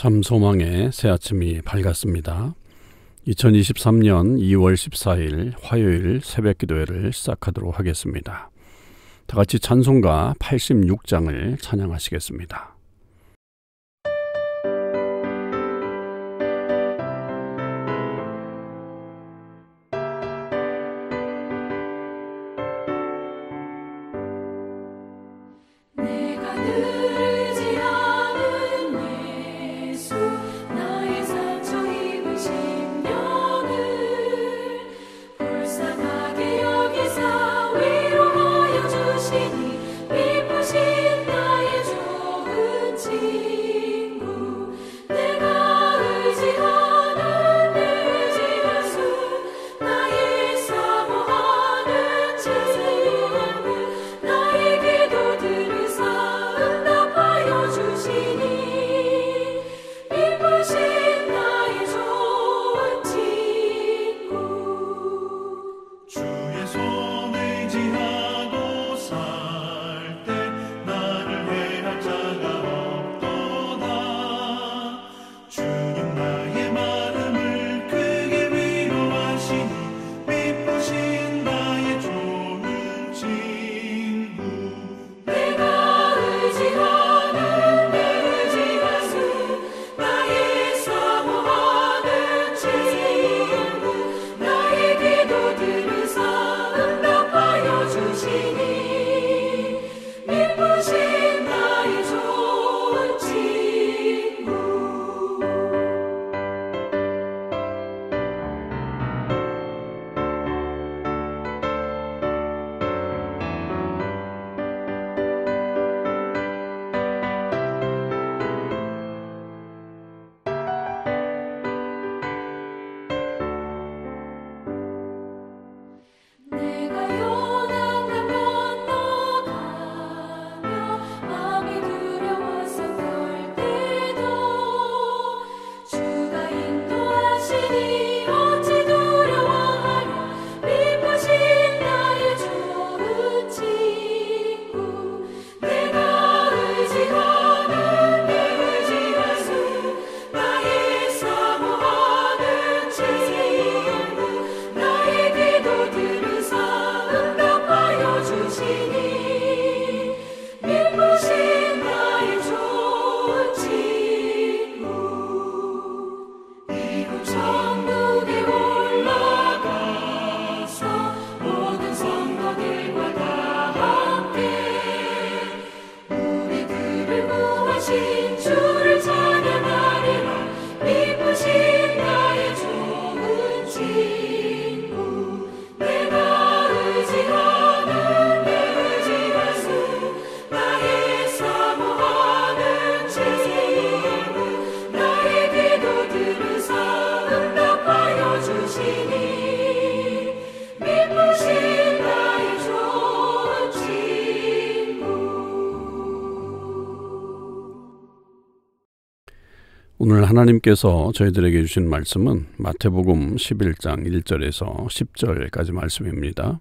참 소망의 새 아침이 밝았습니다. 2023년 2월 14일 화요일 새벽 기도회를 시작하도록 하겠습니다. 다 같이 찬송가 86장을 찬양하시겠습니다. 오늘 하나님께서 저희들에게 주신 말씀은 마태복음 11장 1절에서 10절까지 말씀입니다.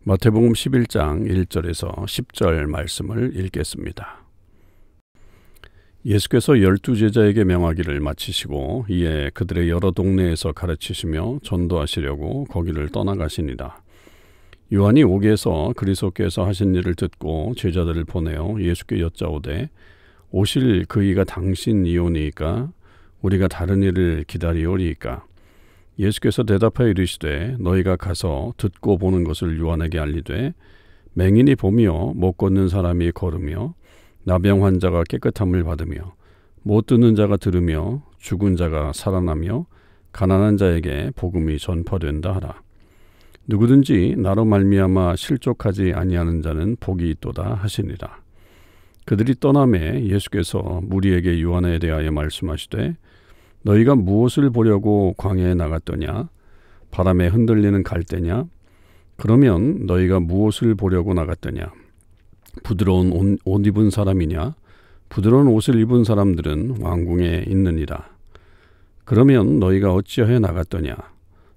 마태복음 11장 1절에서 10절 말씀을 읽겠습니다. 예수께서 12제자에게 명하기를 마치시고 이에 그들의 여러 동네에서 가르치시며 전도하시려고 거기를 떠나가시니라. 요한이 옥에서 그리스도께서 하신 일을 듣고 제자들을 보내어 예수께 여짜오되 오실 그 이가 당신이오니이까 우리가 다른 일을 기다리오리이까. 예수께서 대답하여 이르시되 너희가 가서 듣고 보는 것을 요한에게 알리되 맹인이 보며 못 걷는 사람이 걸으며 나병 환자가 깨끗함을 받으며 못 듣는 자가 들으며 죽은 자가 살아나며 가난한 자에게 복음이 전파된다 하라. 누구든지 나로 말미암아 실족하지 아니하는 자는 복이 있도다 하시니라. 그들이 떠나매 예수께서 무리에게 요한에 대하여 말씀하시되 너희가 무엇을 보려고 광야에 나갔더냐? 바람에 흔들리는 갈대냐? 그러면 너희가 무엇을 보려고 나갔더냐? 부드러운 옷 입은 사람이냐? 부드러운 옷을 입은 사람들은 왕궁에 있느니라. 그러면 너희가 어찌하여 나갔더냐?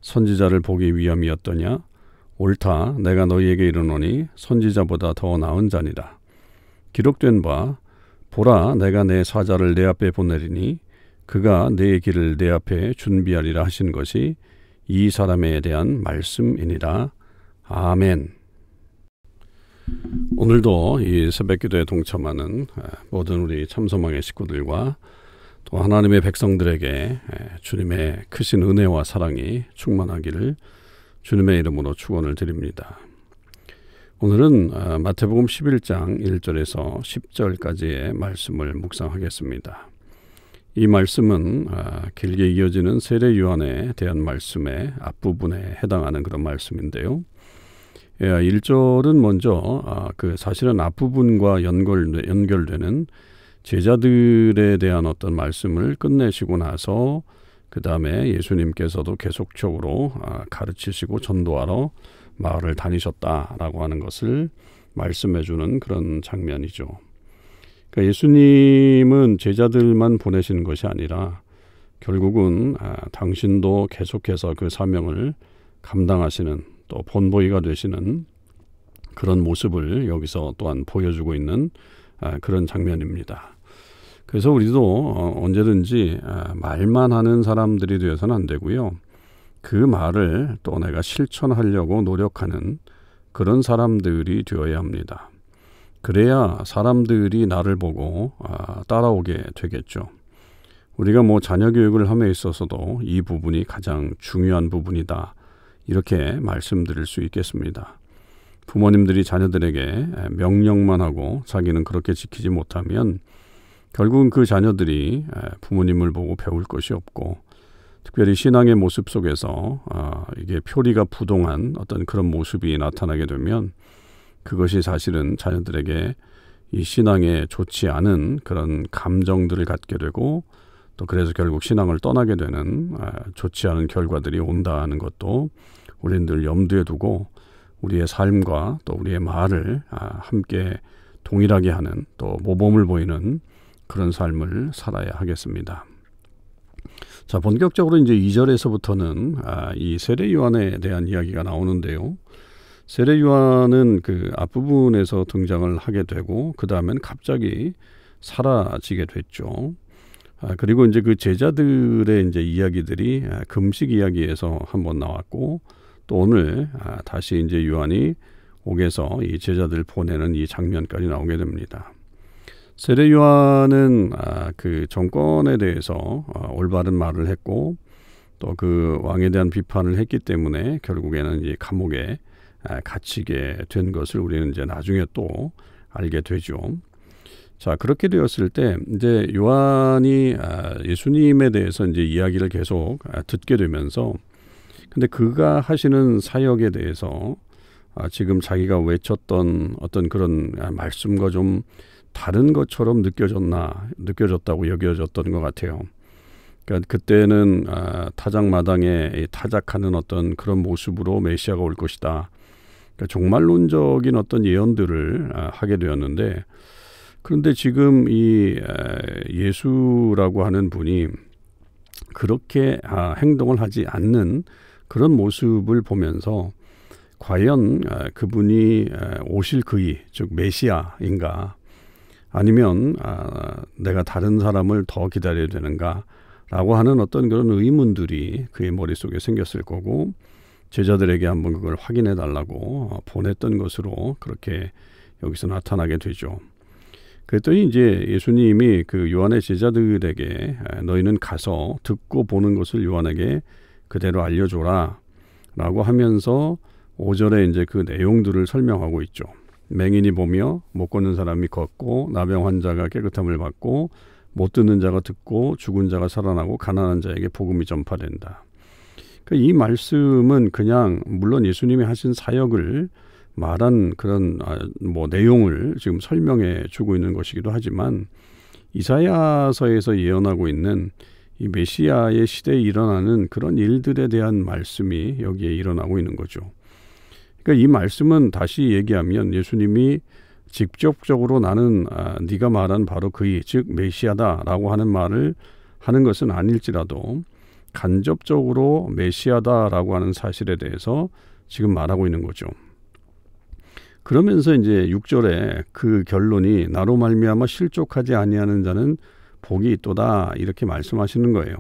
선지자를 보기 위함이었더냐? 옳다, 내가 너희에게 이르노니 선지자보다 더 나은 자니라. 기록된 바 보라, 내가 내 사자를 내 앞에 보내리니 그가 내 길을 내 앞에 준비하리라 하신 것이 이 사람에 대한 말씀이니라. 아멘. 오늘도 이 새벽기도에 동참하는 모든 우리 참소망의 식구들과 또 하나님의 백성들에게 주님의 크신 은혜와 사랑이 충만하기를 주님의 이름으로 축원을 드립니다. 오늘은 마태복음 11장 1절에서 10절까지의 말씀을 묵상하겠습니다. 이 말씀은 길게 이어지는 세례 요한에 대한 말씀의 앞부분에 해당하는 그런 말씀인데요. 1절은 먼저 사실은 앞부분과 연결되는 제자들에 대한 어떤 말씀을 끝내시고 나서 그 다음에 예수님께서도 계속적으로 가르치시고 전도하러 마을을 다니셨다라고 하는 것을 말씀해 주는 그런 장면이죠. 그러니까 예수님은 제자들만 보내신 것이 아니라 결국은 당신도 계속해서 그 사명을 감당하시는 또 본보이가 되시는 그런 모습을 여기서 또한 보여주고 있는 그런 장면입니다. 그래서 우리도 언제든지 말만 하는 사람들이 되어서는 안 되고요. 그 말을 또 내가 실천하려고 노력하는 그런 사람들이 되어야 합니다. 그래야 사람들이 나를 보고 따라오게 되겠죠. 우리가 자녀 교육을 함에 있어서도 이 부분이 가장 중요한 부분이다. 이렇게 말씀드릴 수 있겠습니다. 부모님들이 자녀들에게 명령만 하고 자기는 그렇게 지키지 못하면 결국은 그 자녀들이 부모님을 보고 배울 것이 없고 특별히 신앙의 모습 속에서 이게 표리가 부동한 어떤 그런 모습이 나타나게 되면 그것이 사실은 자녀들에게 이 신앙에 좋지 않은 그런 감정들을 갖게 되고 또 그래서 결국 신앙을 떠나게 되는 좋지 않은 결과들이 온다는 것도 우리는 늘 염두에 두고 우리의 삶과 또 우리의 말을 함께 동일하게 하는 또 모범을 보이는 그런 삶을 살아야 하겠습니다. 자, 본격적으로 이제 2절에서부터는 이 세례 요한에 대한 이야기가 나오는데요. 세례 요한은 그 앞부분에서 등장을 하게 되고 그 다음엔 갑자기 사라지게 됐죠. 그리고 이제 그 제자들의 이제 이야기들이 금식 이야기에서 한번 나왔고 또 오늘 다시 이제 요한이 옥에서 이 제자들 보내는 이 장면까지 나오게 됩니다. 세례 요한은 그 정권에 대해서 올바른 말을 했고 또 그 왕에 대한 비판을 했기 때문에 결국에는 이 감옥에 갇히게 된 것을 우리는 이제 나중에 또 알게 되죠. 자, 그렇게 되었을 때 이제 요한이 예수님에 대해서 이제 이야기를 계속 듣게 되면서 근데 그가 하시는 사역에 대해서 지금 자기가 외쳤던 어떤 그런 말씀과 좀 다른 것처럼 느껴졌다고 여겨졌던 것 같아요. 그러니까 그때는 타작마당에 타작하는 어떤 그런 모습으로 메시아가 올 것이다. 그러니까 종말론적인 어떤 예언들을 하게 되었는데 그런데 지금 이 예수라고 하는 분이 그렇게 행동을 하지 않는 그런 모습을 보면서 과연 그분이 오실 그이, 즉 메시아인가 아니면 내가 다른 사람을 더 기다려야 되는가 라고 하는 어떤 그런 의문들이 그의 머릿속에 생겼을 거고 제자들에게 한번 그걸 확인해 달라고 보냈던 것으로 그렇게 여기서 나타나게 되죠. 그랬더니 이제 예수님이 그 요한의 제자들에게 너희는 가서 듣고 보는 것을 요한에게 그대로 알려줘라 라고 하면서 5절에 이제 그 내용들을 설명하고 있죠. 맹인이 보며 못 걷는 사람이 걷고 나병 환자가 깨끗함을 받고 못 듣는 자가 듣고 죽은 자가 살아나고 가난한 자에게 복음이 전파된다. 그러니까 이 말씀은 그냥 물론 예수님이 하신 사역을 말한 그런 내용을 지금 설명해 주고 있는 것이기도 하지만 이사야서에서 예언하고 있는 이 메시아의 시대에 일어나는 그런 일들에 대한 말씀이 여기에 일어나고 있는 거죠. 그러니까 이 말씀은 다시 얘기하면 예수님이 직접적으로 나는 네가 말한 바로 그이 즉 메시아다라고 하는 말을 하는 것은 아닐지라도 간접적으로 메시아다라고 하는 사실에 대해서 지금 말하고 있는 거죠. 그러면서 이제 6절에 그 결론이 나로 말미암아 실족하지 아니하는 자는 복이 있도다 이렇게 말씀하시는 거예요.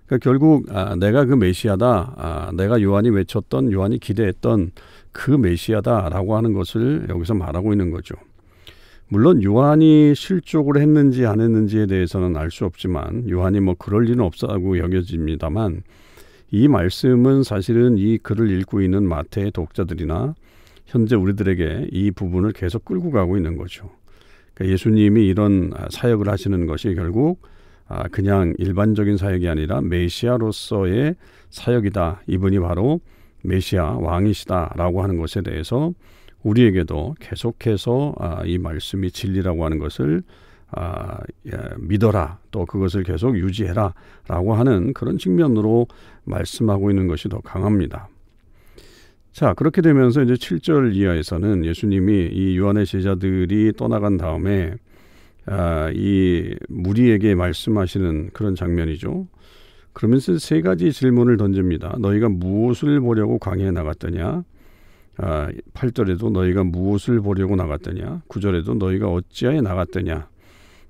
그러니까 결국 내가 그 메시아다, 내가 요한이 외쳤던, 요한이 기대했던 그 메시아다라고 하는 것을 여기서 말하고 있는 거죠. 물론 요한이 실족을 했는지 안 했는지에 대해서는 알 수 없지만, 요한이 뭐 그럴 리는 없다고 여겨집니다만, 이 말씀은 사실은 이 글을 읽고 있는 마태의 독자들이나 현재 우리들에게 이 부분을 계속 끌고 가고 있는 거죠. 그러니까 예수님이 이런 사역을 하시는 것이 결국 그냥 일반적인 사역이 아니라 메시아로서의 사역이다. 이분이 바로 메시아 왕이시다라고 하는 것에 대해서 우리에게도 계속해서 이 말씀이 진리라고 하는 것을 믿어라, 또 그것을 계속 유지해라 라고 하는 그런 측면으로 말씀하고 있는 것이 더 강합니다. 자, 그렇게 되면서 이제 7절 이하에서는 예수님이 이 요한의 제자들이 떠나간 다음에 이 무리에게 말씀하시는 그런 장면이죠. 그러면서 세 가지 질문을 던집니다. 너희가 무엇을 보려고 광야에 나갔더냐? 8절에도 너희가 무엇을 보려고 나갔더냐? 9절에도 너희가 어찌하여 나갔더냐?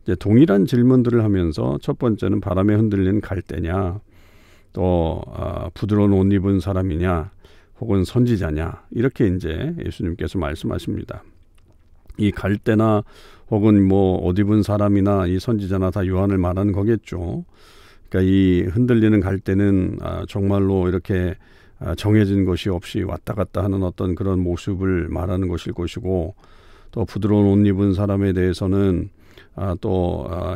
이제 동일한 질문들을 하면서 첫 번째는 바람에 흔들린 갈대냐? 또 부드러운 옷 입은 사람이냐? 혹은 선지자냐? 이렇게 이제 예수님께서 말씀하십니다. 이 갈대나 혹은 뭐 옷 입은 사람이나 이 선지자나 다 요한을 말하는 거겠죠. 그러니까 이 흔들리는 갈대는 정말로 이렇게 정해진 것이 없이 왔다 갔다 하는 어떤 그런 모습을 말하는 것일 것이고, 또 부드러운 옷 입은 사람에 대해서는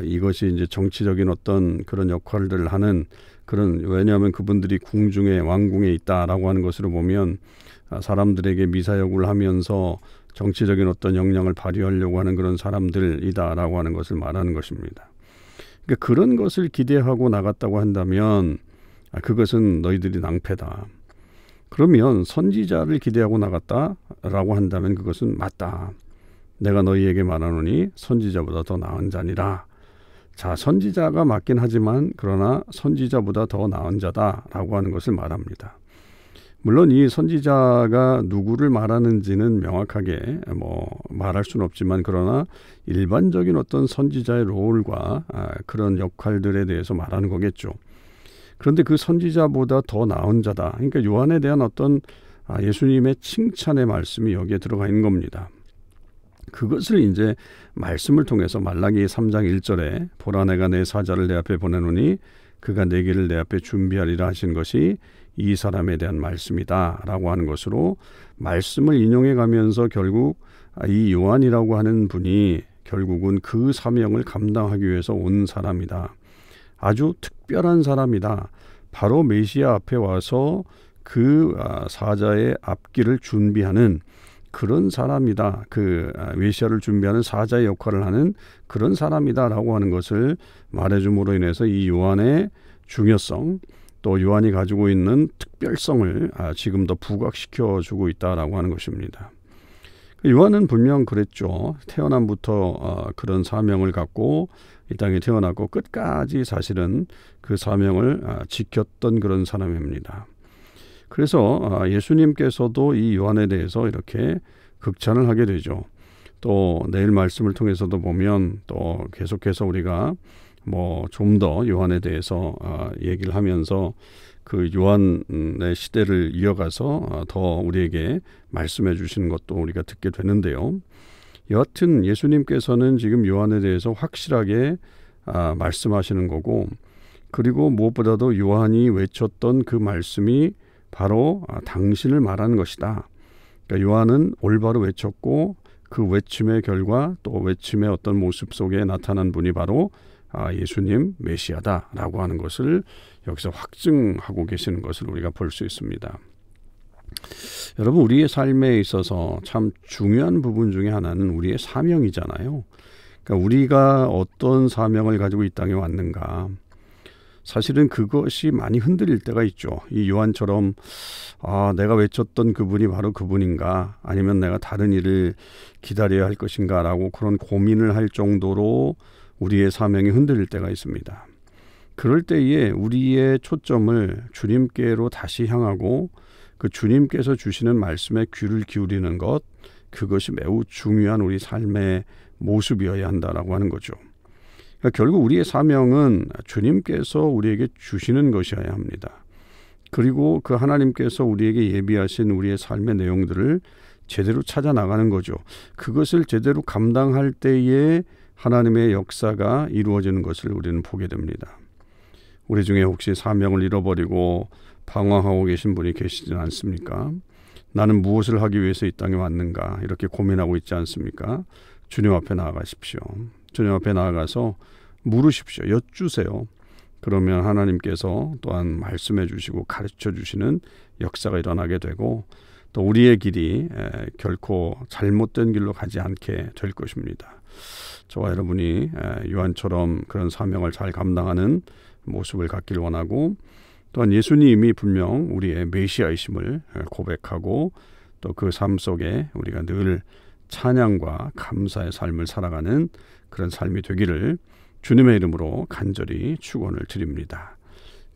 이것이 이제 정치적인 어떤 그런 역할들을 하는 그런, 왜냐하면 그분들이 궁중에 왕궁에 있다라고 하는 것으로 보면 사람들에게 미사역을 하면서 정치적인 어떤 역량을 발휘하려고 하는 그런 사람들이다라고 하는 것을 말하는 것입니다. 그러니까 그런 것을 기대하고 나갔다고 한다면 그것은 너희들이 낭패다. 그러면 선지자를 기대하고 나갔다라고 한다면 그것은 맞다. 내가 너희에게 말하노니 선지자보다 더 나은 자니라. 자, 선지자가 맞긴 하지만 그러나 선지자보다 더 나은 자다라고 하는 것을 말합니다. 물론 이 선지자가 누구를 말하는지는 명확하게 말할 수는 없지만, 그러나 일반적인 어떤 선지자의 롤과 그런 역할들에 대해서 말하는 거겠죠. 그런데 그 선지자보다 더 나은 자다. 그러니까 요한에 대한 어떤 예수님의 칭찬의 말씀이 여기에 들어가 있는 겁니다. 그것을 이제 말씀을 통해서 말라기 3장 1절에 보라 내가 내 사자를 내 앞에 보내노니 그가 내 길을 내 앞에 준비하리라 하신 것이 이 사람에 대한 말씀이다 라고 하는 것으로 말씀을 인용해 가면서 결국 이 요한이라고 하는 분이 결국은 그 사명을 감당하기 위해서 온 사람이다. 아주 특별한 사람이다. 바로 메시아 앞에 와서 그 사자의 앞길을 준비하는 그런 사람이다. 그 메시아를 준비하는 사자의 역할을 하는 그런 사람이다라고 하는 것을 말해줌으로 인해서 이 요한의 중요성, 또 요한이 가지고 있는 특별성을 지금 더 부각시켜주고 있다라고 하는 것입니다. 요한은 분명 그랬죠. 태어남부터 그런 사명을 갖고 이 땅에 태어났고 끝까지 사실은 그 사명을 지켰던 그런 사람입니다. 그래서 예수님께서도 이 요한에 대해서 이렇게 극찬을 하게 되죠. 또 내일 말씀을 통해서도 보면 또 계속해서 우리가 좀 더 요한에 대해서 얘기를 하면서 그 요한의 시대를 이어가서 더 우리에게 말씀해 주시는 것도 우리가 듣게 되는데요. 여하튼 예수님께서는 지금 요한에 대해서 확실하게 말씀하시는 거고, 그리고 무엇보다도 요한이 외쳤던 그 말씀이 바로 당신을 말하는 것이다. 그러니까 요한은 올바로 외쳤고 그 외침의 결과, 또 외침의 어떤 모습 속에 나타난 분이 바로 예수님 메시아다라고 하는 것을 여기서 확증하고 계시는 것을 우리가 볼 수 있습니다. 여러분, 우리의 삶에 있어서 참 중요한 부분 중에 하나는 우리의 사명이잖아요. 그러니까 우리가 어떤 사명을 가지고 이 땅에 왔는가, 사실은 그것이 많이 흔들릴 때가 있죠. 이 요한처럼 내가 외쳤던 그분이 바로 그분인가, 아니면 내가 다른 일을 기다려야 할 것인가 라고 그런 고민을 할 정도로 우리의 사명이 흔들릴 때가 있습니다. 그럴 때에 우리의 초점을 주님께로 다시 향하고 그 주님께서 주시는 말씀에 귀를 기울이는 것, 그것이 매우 중요한 우리 삶의 모습이어야 한다라고 하는 거죠. 그러니까 결국 우리의 사명은 주님께서 우리에게 주시는 것이어야 합니다. 그리고 그 하나님께서 우리에게 예비하신 우리의 삶의 내용들을 제대로 찾아 나가는 거죠. 그것을 제대로 감당할 때에 하나님의 역사가 이루어지는 것을 우리는 보게 됩니다. 우리 중에 혹시 사명을 잃어버리고 방황하고 계신 분이 계시지 않습니까? 나는 무엇을 하기 위해서 이 땅에 왔는가 이렇게 고민하고 있지 않습니까? 주님 앞에 나아가십시오. 주님 앞에 나아가서 물으십시오. 여쭈세요. 그러면 하나님께서 또한 말씀해 주시고 가르쳐 주시는 역사가 일어나게 되고 또 우리의 길이 결코 잘못된 길로 가지 않게 될 것입니다. 저와 여러분이 요한처럼 그런 사명을 잘 감당하는 모습을 갖길 원하고 또한 예수님이 분명 우리의 메시아이심을 고백하고 또 그 삶 속에 우리가 늘 찬양과 감사의 삶을 살아가는 그런 삶이 되기를 주님의 이름으로 간절히 축원을 드립니다.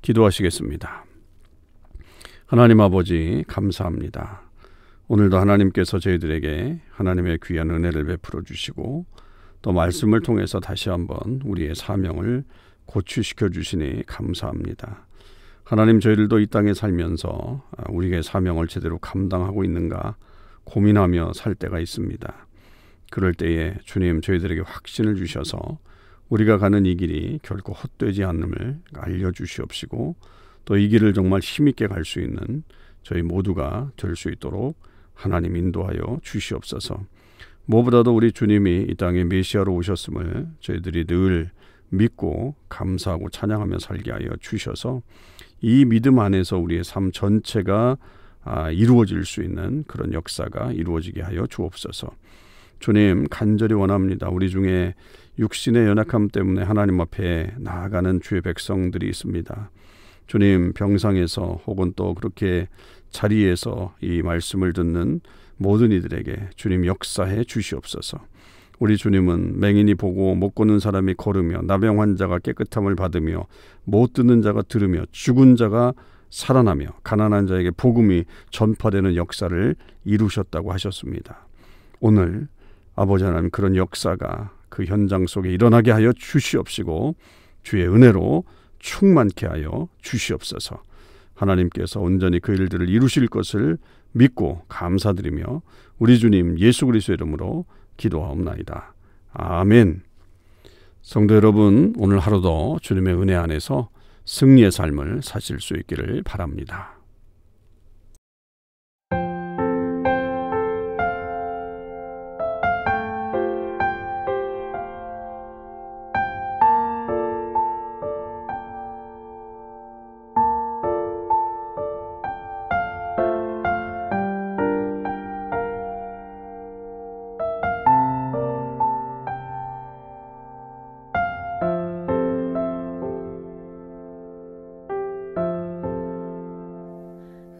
기도하시겠습니다. 하나님 아버지 감사합니다. 오늘도 하나님께서 저희들에게 하나님의 귀한 은혜를 베풀어 주시고 또 말씀을 통해서 다시 한번 우리의 사명을 고취시켜 주시니 감사합니다. 하나님 저희들도 이 땅에 살면서 우리의 사명을 제대로 감당하고 있는가 고민하며 살 때가 있습니다. 그럴 때에 주님 저희들에게 확신을 주셔서 우리가 가는 이 길이 결코 헛되지 않음을 알려주시옵시고 또 이 길을 정말 힘있게 갈 수 있는 저희 모두가 될 수 있도록 하나님 인도하여 주시옵소서. 무엇보다도 우리 주님이 이 땅에 메시아로 오셨음을 저희들이 늘 믿고 감사하고 찬양하며 살게 하여 주셔서 이 믿음 안에서 우리의 삶 전체가 이루어질 수 있는 그런 역사가 이루어지게 하여 주옵소서. 주님 간절히 원합니다. 우리 중에 육신의 연약함 때문에 하나님 앞에 나아가는 주의 백성들이 있습니다. 주님 병상에서 혹은 또 그렇게 자리에서 이 말씀을 듣는 모든 이들에게 주님 역사해 주시옵소서. 우리 주님은 맹인이 보고 못 걷는 사람이 걸으며 나병 환자가 깨끗함을 받으며 못 듣는 자가 들으며 죽은 자가 살아나며 가난한 자에게 복음이 전파되는 역사를 이루셨다고 하셨습니다. 오늘 아버지 하나님 그런 역사가 그 현장 속에 일어나게 하여 주시옵시고 주의 은혜로 충만케 하여 주시옵소서. 하나님께서 온전히 그 일들을 이루실 것을 믿고 감사드리며 우리 주님 예수 그리스도의 이름으로 기도하옵나이다. 아멘. 성도 여러분, 오늘 하루도 주님의 은혜 안에서 승리의 삶을 사실 수 있기를 바랍니다.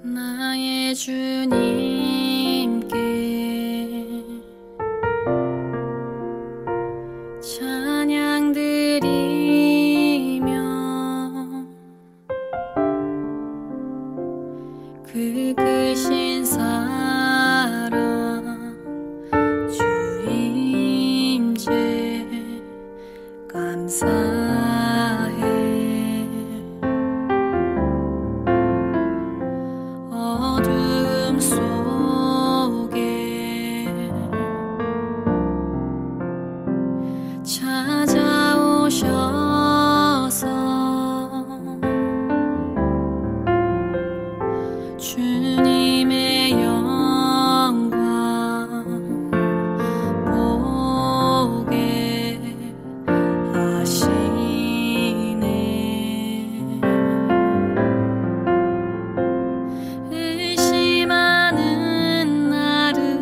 나의 주님께 찬양 드리며 그 크신 사랑 주 임재 감사해. 어둠 속에 찾아오셔서 주님의 영광 보게 하시네. 의심하는 나를